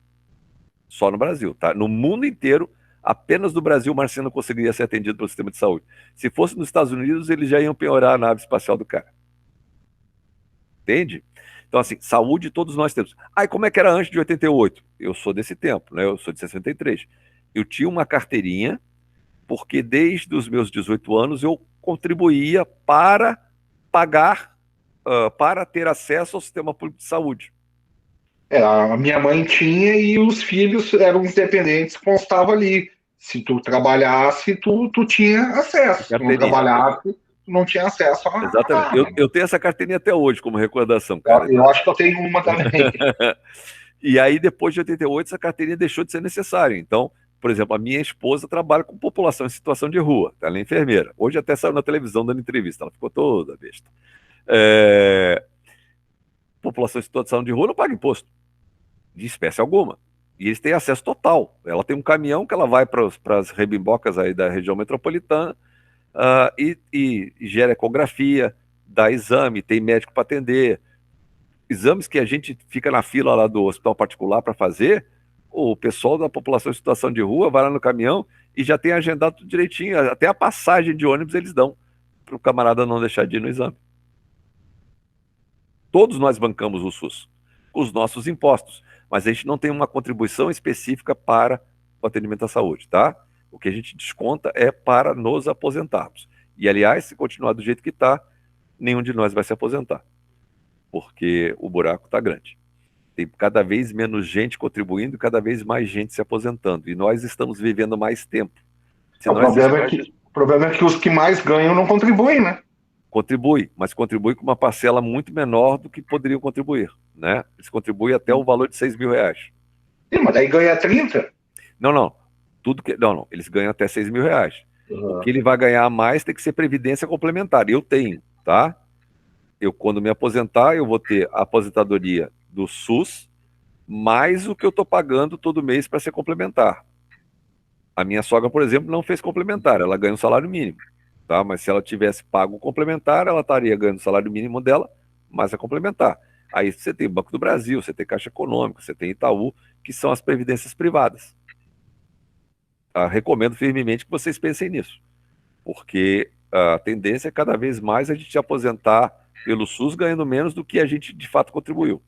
Speaker 1: Só no Brasil, tá? No mundo inteiro, apenas no Brasil o marciano conseguiria ser atendido pelo sistema de saúde. Se fosse nos Estados Unidos, eles já iam piorar a nave espacial do cara. Entende? Então, assim, saúde todos nós temos. E como é que era antes de 88? Eu sou desse tempo, né? Eu sou de 63. Eu tinha uma carteirinha, porque desde os meus 18 anos eu contribuía para pagar, para ter acesso ao sistema público de saúde.
Speaker 3: A minha mãe tinha e os filhos eram independentes, constava ali. Se tu trabalhasse, tu tinha acesso. Se tu não trabalhasse, tu não tinha acesso a...
Speaker 1: Exatamente. Eu tenho essa carteirinha até hoje, como recordação, cara.
Speaker 3: Eu acho que eu tenho uma também.
Speaker 1: E aí, depois de 88, essa carteirinha deixou de ser necessária. Então, por exemplo, a minha esposa trabalha com população em situação de rua. Ela é enfermeira. Hoje até saiu na televisão dando entrevista. Ela ficou toda besta. População em situação de rua não paga imposto, de espécie alguma. E eles têm acesso total. Ela tem um caminhão que ela vai para as rebimbocas aí da região metropolitana e gera ecografia, dá exame, tem médico para atender. Exames que a gente fica na fila lá do hospital particular para fazer, o pessoal da população em situação de rua vai lá no caminhão e já tem agendado tudo direitinho. Até a passagem de ônibus eles dão para o camarada não deixar de ir no exame. Todos nós bancamos o SUS com os nossos impostos, mas a gente não tem uma contribuição específica para o atendimento à saúde, tá? O que a gente desconta é para nos aposentarmos. E, aliás, se continuar do jeito que está, nenhum de nós vai se aposentar, porque o buraco está grande. Tem cada vez menos gente contribuindo e cada vez mais gente se aposentando. E nós estamos vivendo mais tempo.
Speaker 3: O problema é que os que mais ganham não contribuem, né?
Speaker 1: Contribui, mas contribui com uma parcela muito menor do que poderiam contribuir, né? Eles contribuem até o valor de R$6 mil.
Speaker 3: Sim, mas daí ganha 30?
Speaker 1: Não. Não. Eles ganham até R$6 mil. O que ele vai ganhar a mais tem que ser previdência complementar. Eu tenho, tá? Quando me aposentar, eu vou ter a aposentadoria do SUS, mais o que eu estou pagando todo mês para ser complementar. A minha sogra, por exemplo, não fez complementar, ela ganha um salário mínimo. Tá? Mas se ela tivesse pago o complementar, ela estaria ganhando o salário mínimo dela, mais a complementar. Aí você tem Banco do Brasil, você tem Caixa Econômica, você tem Itaú, que são as previdências privadas. Recomendo firmemente que vocês pensem nisso, porque a tendência é cada vez mais a gente se aposentar pelo SUS ganhando menos do que a gente de fato contribuiu.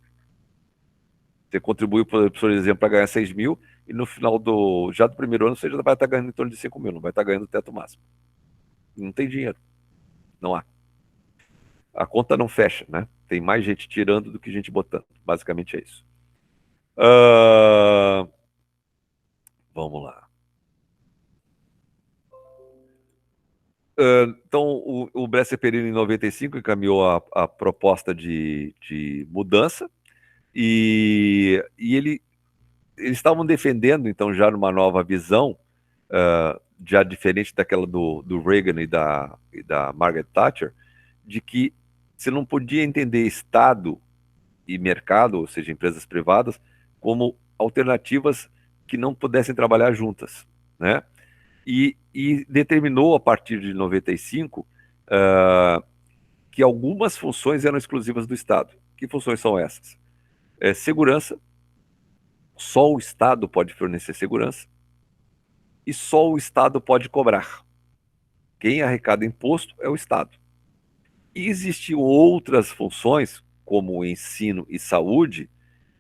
Speaker 1: Você contribuiu, por exemplo, para ganhar 6 mil, e no final do primeiro ano você já vai estar ganhando em torno de 5 mil, não vai estar ganhando o teto máximo. Não tem dinheiro. Não há. A conta não fecha, né? Tem mais gente tirando do que gente botando. Basicamente é isso. Vamos lá. Então, o Bresser Perillo, em 95, encaminhou a proposta de mudança e eles estavam defendendo, então, já numa nova visão, já diferente daquela do Reagan e da Margaret Thatcher, de que você não podia entender Estado e mercado, ou seja, empresas privadas, como alternativas que não pudessem trabalhar juntas, né? E determinou, a partir de 95, que algumas funções eram exclusivas do Estado. Que funções são essas? Segurança. Só o Estado pode fornecer segurança. E só o Estado pode cobrar. Quem arrecada imposto é o Estado. E existiam outras funções, como o ensino e saúde,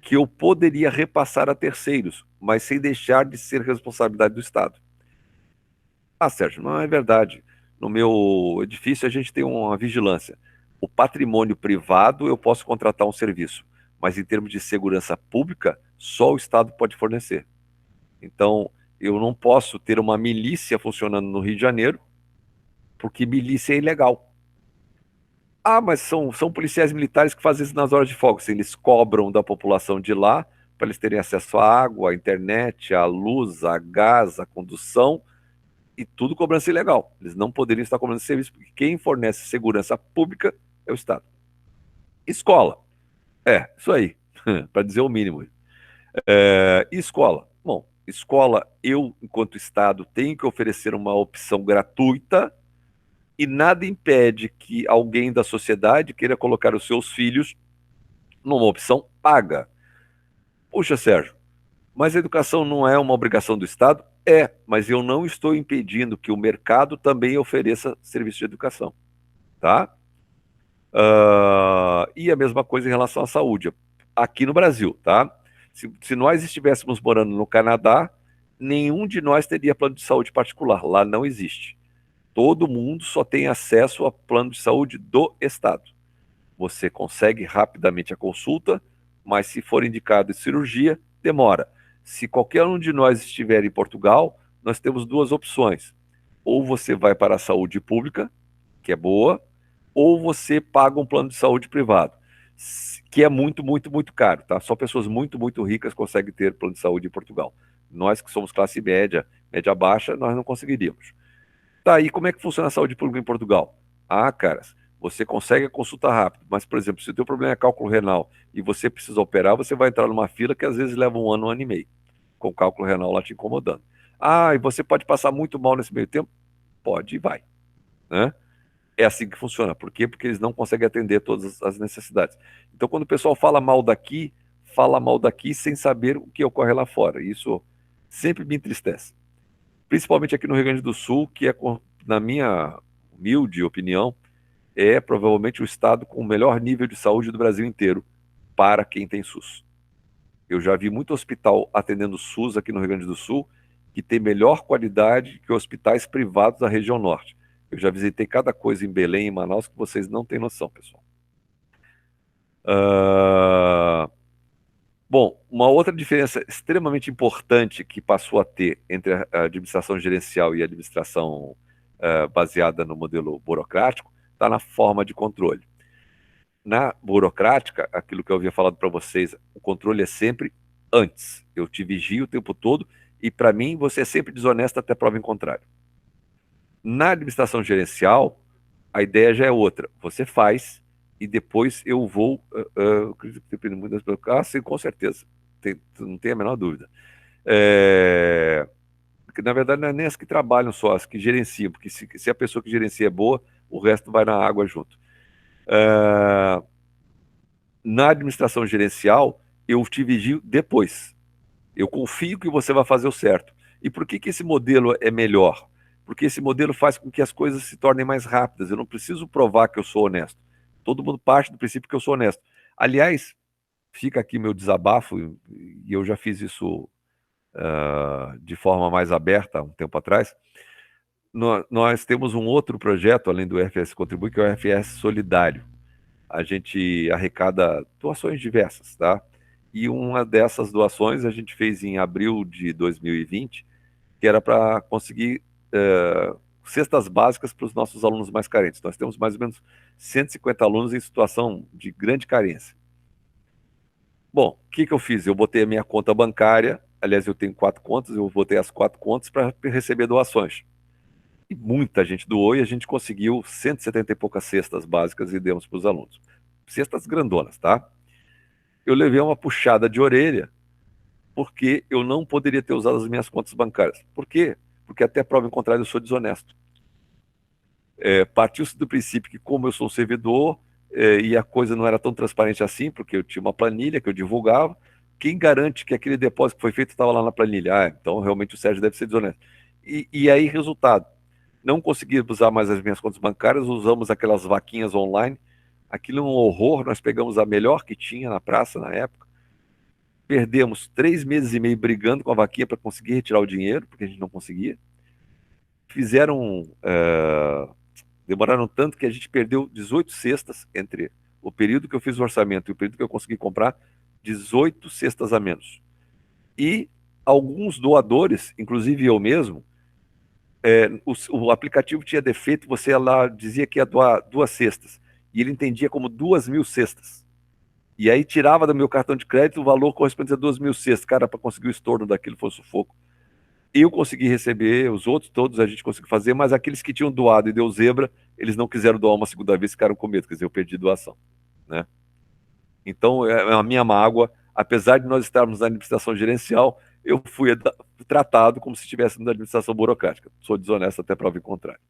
Speaker 1: que eu poderia repassar a terceiros, mas sem deixar de ser responsabilidade do Estado. Sérgio, não é verdade. No meu edifício a gente tem uma vigilância. O patrimônio privado eu posso contratar um serviço, mas em termos de segurança pública, só o Estado pode fornecer. Então, eu não posso ter uma milícia funcionando no Rio de Janeiro, porque milícia é ilegal. Mas são policiais militares que fazem isso nas horas de folga. Eles cobram da população de lá para eles terem acesso à água, à internet, à luz, a gás, à condução, e tudo cobrança ilegal. Eles não poderiam estar cobrando esse serviço, porque quem fornece segurança pública é o Estado. Escola. Isso aí, para dizer o mínimo. E escola? Bom, escola, eu, enquanto Estado, tenho que oferecer uma opção gratuita e nada impede que alguém da sociedade queira colocar os seus filhos numa opção paga. Puxa, Sérgio, mas a educação não é uma obrigação do Estado? Mas eu não estou impedindo que o mercado também ofereça serviço de educação, tá? E a mesma coisa em relação à saúde, aqui no Brasil, tá? Se nós estivéssemos morando no Canadá, nenhum de nós teria plano de saúde particular, lá não existe. Todo mundo só tem acesso a plano de saúde do Estado. Você consegue rapidamente a consulta, mas se for indicado em cirurgia, demora. Se qualquer um de nós estiver em Portugal, nós temos duas opções. Ou você vai para a saúde pública, que é boa, ou você paga um plano de saúde privado, que é muito, muito, muito caro, tá? Só pessoas muito, muito ricas conseguem ter plano de saúde em Portugal. Nós que somos classe média, média baixa, nós não conseguiríamos. Tá, e como é que funciona a saúde pública em Portugal? Caras, você consegue a consulta rápida, mas, por exemplo, se o teu problema é cálculo renal e você precisa operar, você vai entrar numa fila que às vezes leva um ano e meio, com o cálculo renal lá te incomodando. E você pode passar muito mal nesse meio tempo? Pode e vai, né? É assim que funciona. Por quê? Porque eles não conseguem atender todas as necessidades. Então, quando o pessoal fala mal daqui sem saber o que ocorre lá fora. Isso sempre me entristece. Principalmente aqui no Rio Grande do Sul, que é, na minha humilde opinião, é provavelmente o estado com o melhor nível de saúde do Brasil inteiro para quem tem SUS. Eu já vi muito hospital atendendo SUS aqui no Rio Grande do Sul que tem melhor qualidade que hospitais privados da região norte. Eu já visitei cada coisa em Belém e em Manaus que vocês não têm noção, pessoal. Bom, uma outra diferença extremamente importante que passou a ter entre a administração gerencial e a administração baseada no modelo burocrático está na forma de controle. Na burocrática, aquilo que eu havia falado para vocês, o controle é sempre antes. Eu te vigio o tempo todo e, para mim, você é sempre desonesto até prova em contrário. Na administração gerencial, a ideia já é outra. Você faz e depois eu vou... acredito que depende muito das... sim, com certeza. Não tem a menor dúvida. Porque, na verdade, não é nem as que trabalham só, as que gerenciam. Porque se a pessoa que gerencia é boa, o resto vai na água junto. Na administração gerencial, eu te vigio depois. Eu confio que você vai fazer o certo. E por que esse modelo é melhor? Porque esse modelo faz com que as coisas se tornem mais rápidas. Eu não preciso provar que eu sou honesto. Todo mundo parte do princípio que eu sou honesto. Aliás, fica aqui meu desabafo, e eu já fiz isso de forma mais aberta há um tempo atrás. Nós temos um outro projeto, além do RFS Contribui, que é o RFS Solidário. A gente arrecada doações diversas, tá? E uma dessas doações a gente fez em abril de 2020, que era para conseguir cestas básicas para os nossos alunos mais carentes. Nós temos mais ou menos 150 alunos em situação de grande carência. Bom, o que eu fiz? Eu botei a minha conta bancária, aliás, eu tenho 4 contas, eu botei as 4 contas para receber doações. E muita gente doou e a gente conseguiu 170 e poucas cestas básicas e demos para os alunos. Cestas grandonas, tá? Eu levei uma puxada de orelha porque eu não poderia ter usado as minhas contas bancárias. Por quê? Porque até prova em contrário eu sou desonesto. Partiu-se do princípio que, como eu sou um servidor e a coisa não era tão transparente assim, porque eu tinha uma planilha que eu divulgava, quem garante que aquele depósito que foi feito estava lá na planilha? Então realmente o Sérgio deve ser desonesto. E aí, resultado, não consegui usar mais as minhas contas bancárias, usamos aquelas vaquinhas online, aquilo é um horror, nós pegamos a melhor que tinha na praça na época, perdemos 3 meses e meio brigando com a vaquinha para conseguir retirar o dinheiro, porque a gente não conseguia. Demoraram tanto que a gente perdeu 18 cestas entre o período que eu fiz o orçamento e o período que eu consegui comprar, 18 cestas a menos. E alguns doadores, inclusive eu mesmo, o aplicativo tinha defeito, você lá dizia que ia doar 2 cestas, e ele entendia como 2.000 cestas. E aí tirava do meu cartão de crédito o valor correspondente a 2.000 cestas. Cara, para conseguir o estorno daquilo foi um sufoco. Eu consegui receber, os outros todos a gente conseguiu fazer, mas aqueles que tinham doado e deu zebra, eles não quiseram doar uma segunda vez, ficaram com medo, quer dizer, eu perdi doação, né? Então, é a minha mágoa, apesar de nós estarmos na administração gerencial, eu fui tratado como se estivesse na administração burocrática. Sou desonesto até prova em contrário.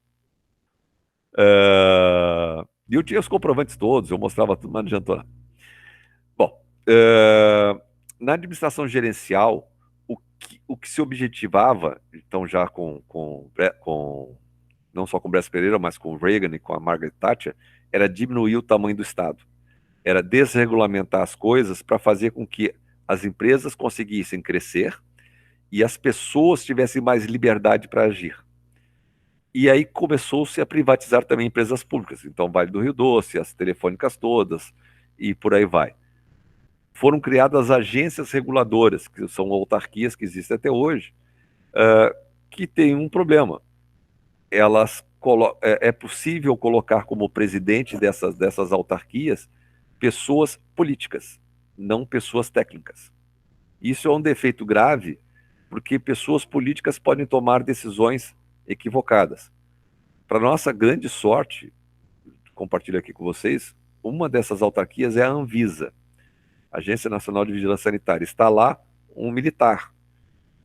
Speaker 1: E eu tinha os comprovantes todos, eu mostrava tudo, mas não adiantou nada. Bom, na administração gerencial, o que se objetivava, então já não só com o Brás Pereira, mas com o Reagan e com a Margaret Thatcher, era diminuir o tamanho do Estado. Era desregulamentar as coisas para fazer com que as empresas conseguissem crescer e as pessoas tivessem mais liberdade para agir. E aí começou-se a privatizar também empresas públicas. Então, Vale do Rio Doce, as telefônicas todas, e por aí vai. Foram criadas agências reguladoras, que são autarquias que existem até hoje, que têm um problema. É possível colocar como presidente dessas autarquias pessoas políticas, não pessoas técnicas. Isso é um defeito grave, porque pessoas políticas podem tomar decisões equivocadas. Para nossa grande sorte, compartilho aqui com vocês, uma dessas autarquias é a Anvisa, Agência Nacional de Vigilância Sanitária. Está lá um militar,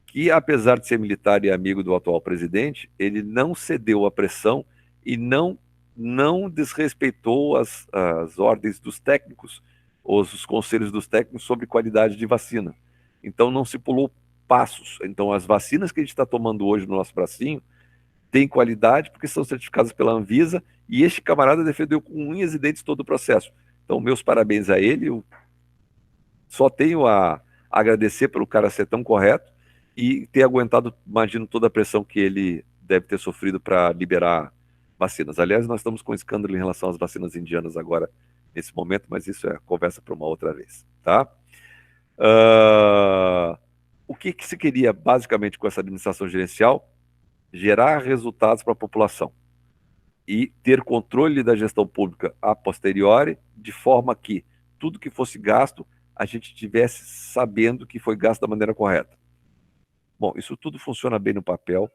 Speaker 1: que apesar de ser militar e amigo do atual presidente, ele não cedeu à pressão e não desrespeitou as ordens dos técnicos, os conselhos dos técnicos sobre qualidade de vacina. Então não se pulou passos. Então as vacinas que a gente está tomando hoje no nosso bracinho têm qualidade porque são certificadas pela Anvisa, e este camarada defendeu com unhas e dentes todo o processo. Então meus parabéns a ele, eu só tenho a agradecer pelo cara ser tão correto e ter aguentado, imagino, toda a pressão que ele deve ter sofrido para liberar vacinas. Aliás, nós estamos com um escândalo em relação às vacinas indianas agora, nesse momento, mas isso é conversa para uma outra vez, tá? O que se queria, basicamente, com essa administração gerencial? Gerar resultados para a população e ter controle da gestão pública a posteriori, de forma que tudo que fosse gasto, a gente tivesse sabendo que foi gasto da maneira correta. Bom, isso tudo funciona bem no papel,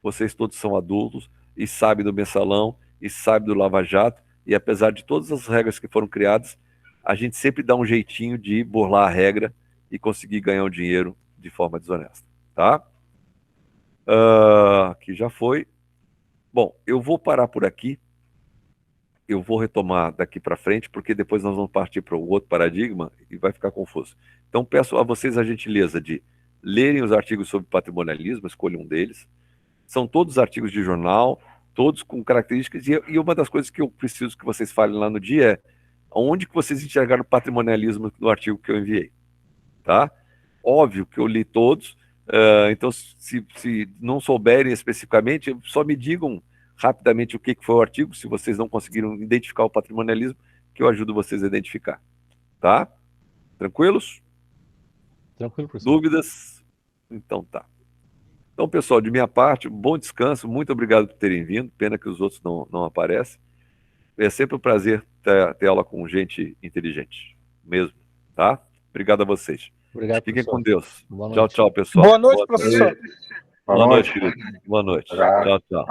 Speaker 1: vocês todos são adultos e sabem do mensalão e sabem do Lava Jato, e apesar de todas as regras que foram criadas, a gente sempre dá um jeitinho de burlar a regra e conseguir ganhar o dinheiro de forma desonesta, tá? Que já foi. Bom, eu vou parar por aqui, eu vou retomar daqui para frente, porque depois nós vamos partir para o outro paradigma e vai ficar confuso. Então peço a vocês a gentileza de lerem os artigos sobre patrimonialismo, escolha um deles. São todos artigos de jornal, todos com características, e uma das coisas que eu preciso que vocês falem lá no dia é onde que vocês enxergaram patrimonialismo no artigo que eu enviei, tá? Óbvio que eu li todos, então se não souberem especificamente, só me digam rapidamente o que foi o artigo, se vocês não conseguiram identificar o patrimonialismo, que eu ajudo vocês a identificar, tá? Tranquilos?
Speaker 2: Tranquilo, professor.
Speaker 1: Dúvidas? Então tá. Então, pessoal, de minha parte, bom descanso, muito obrigado por terem vindo, pena que os outros não aparecem. É sempre um prazer ter aula com gente inteligente, mesmo, tá? Obrigado a vocês.
Speaker 2: Obrigado,
Speaker 1: Fiquem
Speaker 2: professor.
Speaker 1: com Deus.
Speaker 2: Boa noite.
Speaker 1: Tchau, tchau, pessoal.
Speaker 4: Boa noite, professor.
Speaker 1: Boa noite, querido. Boa noite. Tchau, tchau.